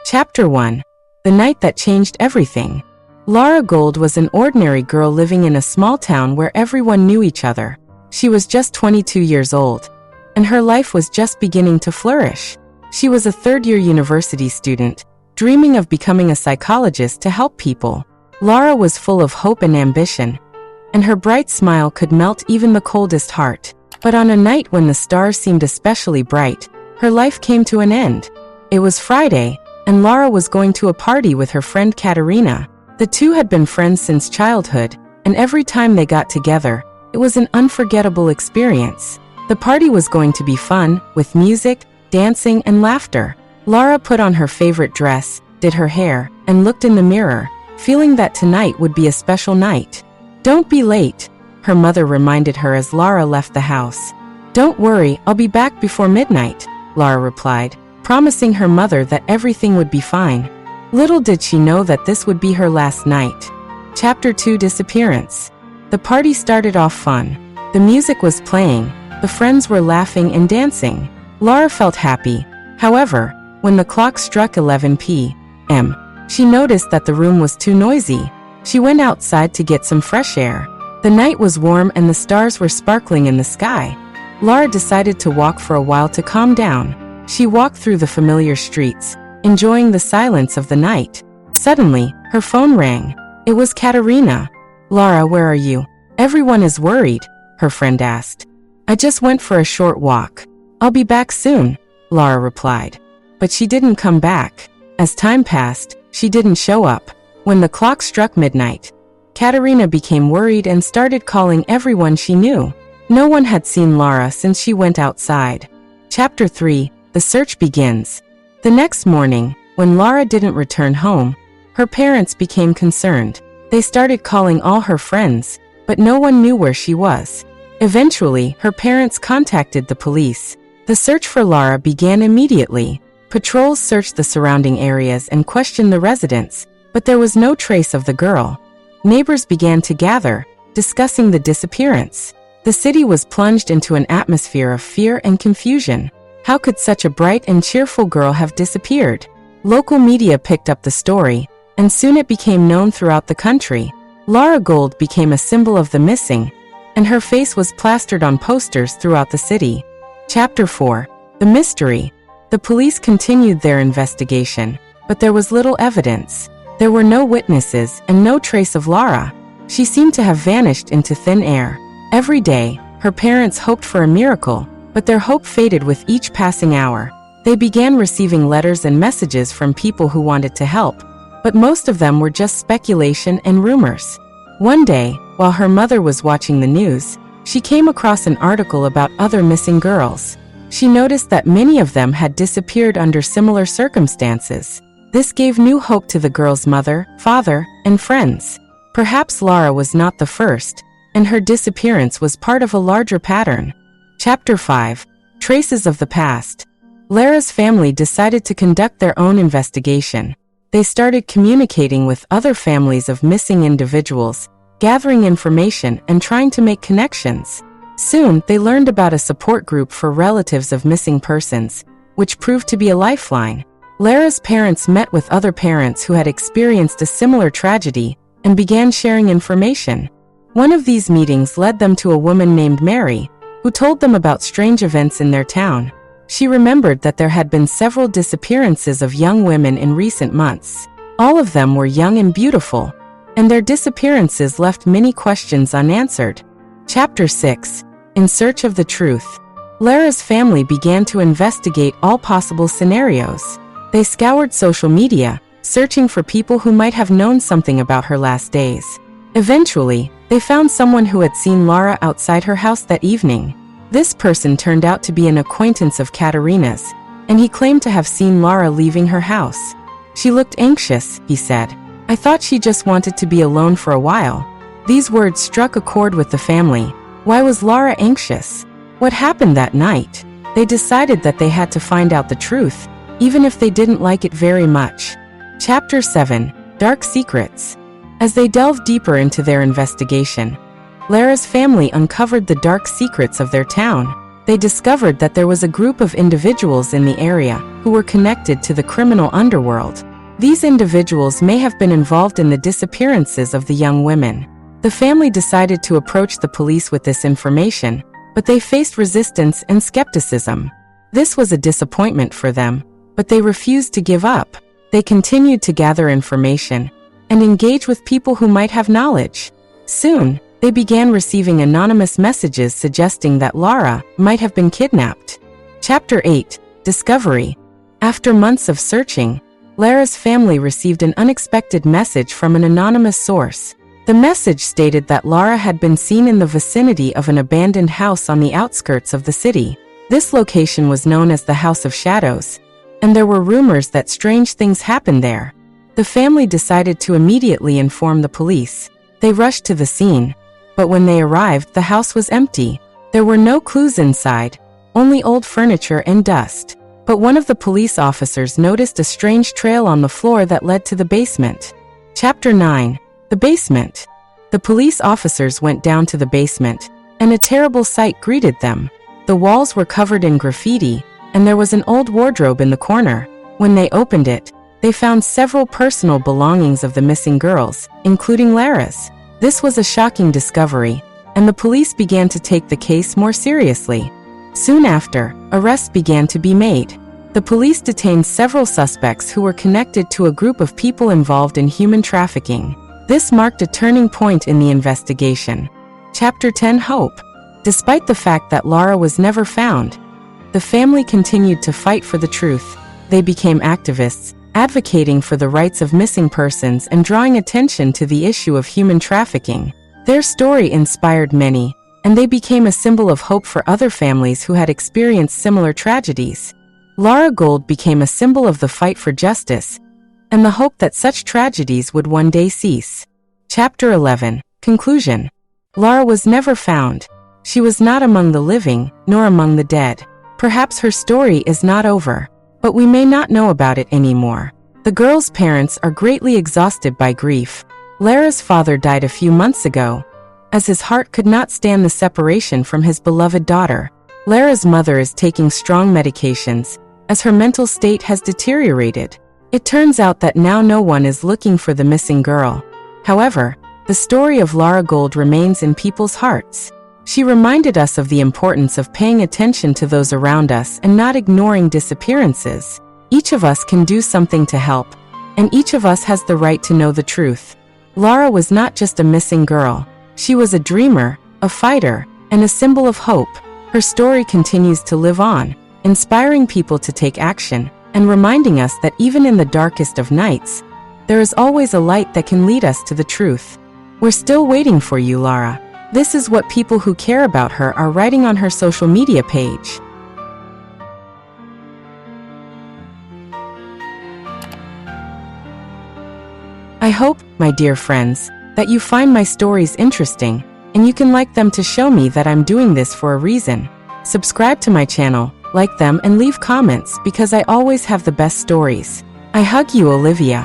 Chapter 1. The Night That Changed Everything. Lara Gold was an ordinary girl living in a small town where everyone knew each other. She was just 22 years old, and her life was just beginning to flourish. She was a third-year university student, dreaming of becoming a psychologist to help people. Lara was full of hope and ambition, and her bright smile could melt even the coldest heart. But on a night when the stars seemed especially bright, her life came to an end. It was Friday, and Lara was going to a party with her friend Katerina. The two had been friends since childhood, and every time they got together, it was an unforgettable experience. The party was going to be fun, with music, dancing, and laughter. Lara put on her favorite dress, did her hair, and looked in the mirror, feeling that tonight would be a special night. "Don't be late," her mother reminded her as Lara left the house. "Don't worry, I'll be back before midnight," Lara replied, promising her mother that everything would be fine. Little did she know that this would be her last night. Chapter 2. Disappearance. The party started off fun. The music was playing, the friends were laughing and dancing. Lara felt happy. However, when the clock struck 11 p.m., she noticed that the room was too noisy. She went outside to get some fresh air. The night was warm and the stars were sparkling in the sky. Lara decided to walk for a while to calm down. She walked through the familiar streets, enjoying the silence of the night. Suddenly, her phone rang. It was Katerina. "Lara, where are you? Everyone is worried," her friend asked. "I just went for a short walk. I'll be back soon," Lara replied. But she didn't come back. As time passed, she didn't show up. When the clock struck midnight, Katerina became worried and started calling everyone she knew. No one had seen Lara since she went outside. Chapter 3. The search begins. The next morning, when Lara didn't return home, her parents became concerned. They started calling all her friends, but no one knew where she was. Eventually, her parents contacted the police. The search for Lara began immediately. Patrols searched the surrounding areas and questioned the residents, but there was no trace of the girl. Neighbors began to gather, discussing the disappearance. The city was plunged into an atmosphere of fear and confusion. How could such a bright and cheerful girl have disappeared? Local media picked up the story, and soon it became known throughout the country. Lara Gold became a symbol of the missing, and her face was plastered on posters throughout the city. Chapter 4. The Mystery. The police continued their investigation, but there was little evidence. There were no witnesses and no trace of Lara. She seemed to have vanished into thin air. Every day, her parents hoped for a miracle, but their hope faded with each passing hour. They began receiving letters and messages from people who wanted to help, but most of them were just speculation and rumors. One day, while her mother was watching the news, she came across an article about other missing girls. She noticed that many of them had disappeared under similar circumstances. This gave new hope to the girl's mother, father, and friends. Perhaps Lara was not the first, and her disappearance was part of a larger pattern. Chapter 5. Traces of the Past. Lara's family decided to conduct their own investigation. They started communicating with other families of missing individuals, gathering information and trying to make connections. Soon, they learned about a support group for relatives of missing persons, which proved to be a lifeline. Lara's parents met with other parents who had experienced a similar tragedy and began sharing information. One of these meetings led them to a woman named Mary, who told them about strange events in their town. She remembered that there had been several disappearances of young women in recent months. All of them were young and beautiful, and their disappearances left many questions unanswered. Chapter 6. In Search of the Truth. Lara's family began to investigate all possible scenarios. They scoured social media, searching for people who might have known something about her last days. Eventually, they found someone who had seen Lara outside her house that evening. This person turned out to be an acquaintance of Katerina's, and he claimed to have seen Lara leaving her house. "She looked anxious," he said. "I thought she just wanted to be alone for a while." These words struck a chord with the family. Why was Lara anxious? What happened that night? They decided that they had to find out the truth, even if they didn't like it very much. Chapter 7. Dark Secrets. As they delved deeper into their investigation, Lara's family uncovered the dark secrets of their town. They discovered that there was a group of individuals in the area who were connected to the criminal underworld. These individuals may have been involved in the disappearances of the young women. The family decided to approach the police with this information, but they faced resistance and skepticism. This was a disappointment for them, but they refused to give up. They continued to gather information and engage with people who might have knowledge. Soon, they began receiving anonymous messages suggesting that Lara might have been kidnapped. Chapter 8: Discovery. After months of searching, Lara's family received an unexpected message from an anonymous source. The message stated that Lara had been seen in the vicinity of an abandoned house on the outskirts of the city. This location was known as the House of Shadows, and there were rumors that strange things happened there. The family decided to immediately inform the police. They rushed to the scene, but when they arrived, the house was empty. There were no clues inside, only old furniture and dust. But one of the police officers noticed a strange trail on the floor that led to the basement. Chapter 9: The Basement. The police officers went down to the basement, and a terrible sight greeted them. The walls were covered in graffiti, and there was an old wardrobe in the corner. When they opened it, they found several personal belongings of the missing girls, including Lara's. This was a shocking discovery, and the police began to take the case more seriously. Soon after, arrests began to be made. The police detained several suspects who were connected to a group of people involved in human trafficking. This marked a turning point in the investigation. Chapter 10: Hope. Despite the fact that Lara was never found, the family continued to fight for the truth. They became activists, advocating for the rights of missing persons and drawing attention to the issue of human trafficking. Their story inspired many, and they became a symbol of hope for other families who had experienced similar tragedies. Laura Gold became a symbol of the fight for justice and the hope that such tragedies would one day cease. Chapter 11: Conclusion. Lara was never found. She was not among the living, nor among the dead. Perhaps her story is not over, but we may not know about it anymore. The girl's parents are greatly exhausted by grief. Lara's father died a few months ago, as his heart could not stand the separation from his beloved daughter. Lara's mother is taking strong medications, as her mental state has deteriorated. It turns out that now no one is looking for the missing girl. However, the story of Lara Gold remains in people's hearts. She reminded us of the importance of paying attention to those around us and not ignoring disappearances. Each of us can do something to help, and each of us has the right to know the truth. Lara was not just a missing girl. She was a dreamer, a fighter, and a symbol of hope. Her story continues to live on, inspiring people to take action, and reminding us that even in the darkest of nights, there is always a light that can lead us to the truth. We're still waiting for you, Lara. This is what people who care about her are writing on her social media page. I hope, my dear friends, that you find my stories interesting, and you can like them to show me that I'm doing this for a reason. Subscribe to my channel, like them, and leave comments because I always have the best stories. I hug you, Olivia.